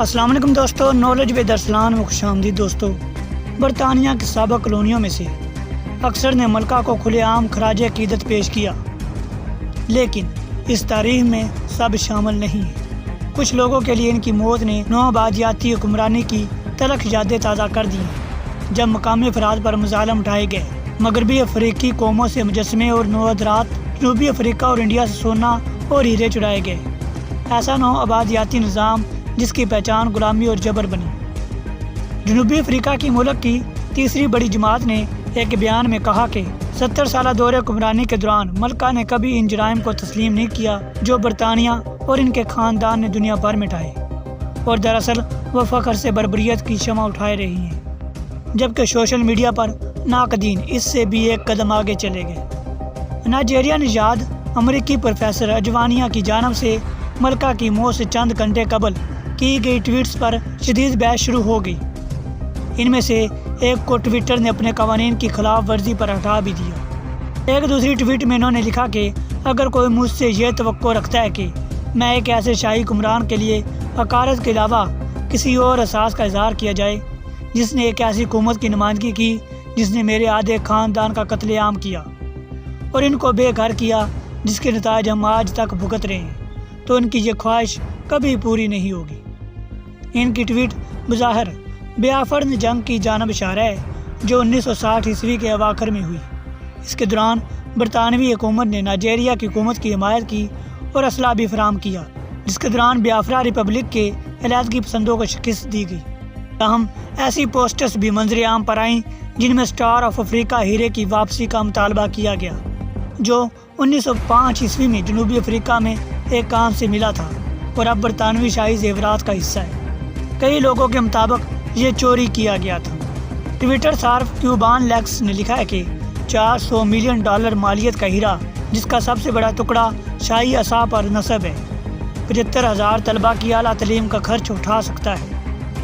السلام علیکم دوستو، نالج ود ارسلان میں خوش آمدید دوستو۔ برطانیہ کی سابق کالونیوں میں سے اکثر نے ملکہ کو کھلے عام خراج عقیدت پیش کیا، لیکن اس تاریخ میں سب شامل نہیں ہیں۔ کچھ لوگوں کے لیے ان کی موت نے نوآبادیاتی حکمرانی کی تلخ یادیں تازہ کر دیں، جب مقامی افراد پر مظالم اٹھائے گئے۔ مغربی افریقی قوموں سے مجسمے اور نوادرات، جنوبی افریقہ اور انڈیا سے سونا اور ہیرے چرائے گئے۔ ایسا نوآبادیاتی نظام جس کی پہچان غلامی اور جبر بنی۔ جنوبی افریقہ کی ملک کی تیسری بڑی جماعت نے ایک بیان میں کہا کہ 70 سالہ دور حکمرانی کے دوران ملکہ نے کبھی ان جرائم کو تسلیم نہیں کیا جو برطانیہ اور ان کے خاندان نے دنیا بھر میں اٹھائے، اور دراصل وہ فخر سے بربریت کی شمع اٹھائے رہی ہیں، جبکہ سوشل میڈیا پر ناقدین اس سے بھی ایک قدم آگے چلے گئے۔ نائجیریا نژاد امریکی پروفیسر اجوانیا کی جانب سے ملکہ کی موت سے چند گھنٹے قبل کی گئی ٹویٹس پر شدید بحث شروع ہو گئی۔ ان میں سے ایک کو ٹویٹر نے اپنے قوانین کی خلاف ورزی پر ہٹا بھی دیا۔ ایک دوسری ٹویٹ میں انہوں نے لکھا کہ اگر کوئی مجھ سے یہ توقع رکھتا ہے کہ میں ایک ایسے شاہی حکمران کے لیے حقارت کے علاوہ کسی اور احساس کا اظہار کیا جائے جس نے ایک ایسی حکومت کی نمائندگی کی جس نے میرے آدھے خاندان کا قتل عام کیا اور ان کو بے گھر کیا، جس کے نتائج ہم آج تک بھگت رہے ہیں، تو ان کی یہ خواہش کبھی پوری نہیں ہوگی۔ ان کی ٹویٹ بظاہر بیافرن جنگ کی جانب اشارہ ہے جو 1960 عیسوی کے اواخر میں ہوئی۔ اس کے دوران برطانوی حکومت نے نائجیریا کی حکومت کی حمایت کی اور اسلحہ بھی فراہم کیا، جس کے دوران بیافرا ریپبلک کے علیحدگی پسندوں کو شکست دی گئی۔ تاہم ایسی پوسٹرز بھی منظر عام پر آئیں جن میں اسٹار آف افریقہ ہیرے کی واپسی کا مطالبہ کیا گیا، جو 1905 عیسوی میں جنوبی افریقہ میں ایک کان سے ملا تھا اور اب برطانوی شاہی زیورات کا حصہ ہے۔ کئی لوگوں کے مطابق یہ چوری کیا گیا تھا۔ ٹویٹر صارف کیوبان لیکس نے لکھا ہے کہ $400 ملین مالیت کا ہیرا، جس کا سب سے بڑا ٹکڑا شاہی اعصاب پر نصب ہے، 75,000 طلبہ کی اعلیٰ تعلیم کا خرچ اٹھا سکتا ہے۔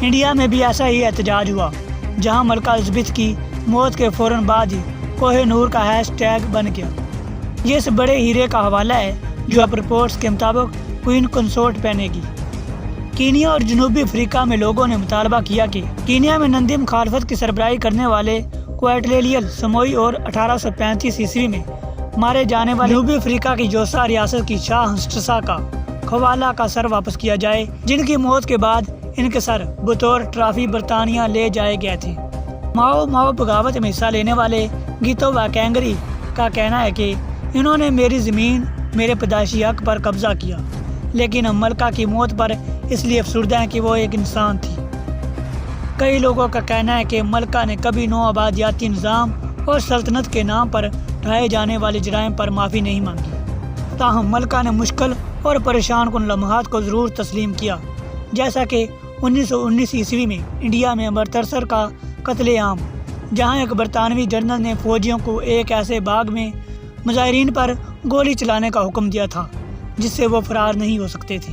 انڈیا میں بھی ایسا ہی احتجاج ہوا، جہاں ملکہ الزبتھ کی موت کے فوراً بعد ہی کوہ نور کا ہیش ٹیگ بن گیا۔ یہ اس بڑے ہیرے کا حوالہ ہے جو اب رپورٹس کے مطابق کوئین کنسورٹ پہنے گی۔ کینیا اور جنوبی افریقہ میں لوگوں نے مطالبہ کیا کہ کینیا میں نندی مخالفت کی سربراہی کرنے والے کویٹلیلیل سموئی اور 1835 عیسوی میں مارے جانے والے جنوبی افریقہ کی جوسا ریاست کی شاہ ہنسٹسا کا خوالا کا سر واپس کیا جائے، جن کی موت کے بعد ان کے سر بطور ٹرافی برطانیہ لے جائے گئے تھے۔ ماؤ بغاوت میں حصہ لینے والے گیتو واکینگری کا کہنا ہے کہ انہوں نے میری زمین میرے پیدائشی حق پر قبضہ کیا، لیکن ہم ملکہ کی موت پر اس لیے افسردہ ہیں کہ وہ ایک انسان تھی۔ کئی لوگوں کا کہنا ہے کہ ملکہ نے کبھی نوآبادیاتی نظام اور سلطنت کے نام پر اٹھائے جانے والے جرائم پر معافی نہیں مانگی، تاہم ملکہ نے مشکل اور پریشان کن لمحات کو ضرور تسلیم کیا، جیسا کہ 1919 عیسوی میں انڈیا میں امرتسر کا قتل عام، جہاں ایک برطانوی جنرل نے فوجیوں کو ایک ایسے باغ میں مظاہرین پر گولی چلانے کا حکم دیا تھا جس سے وہ فرار نہیں ہو سکتے تھے۔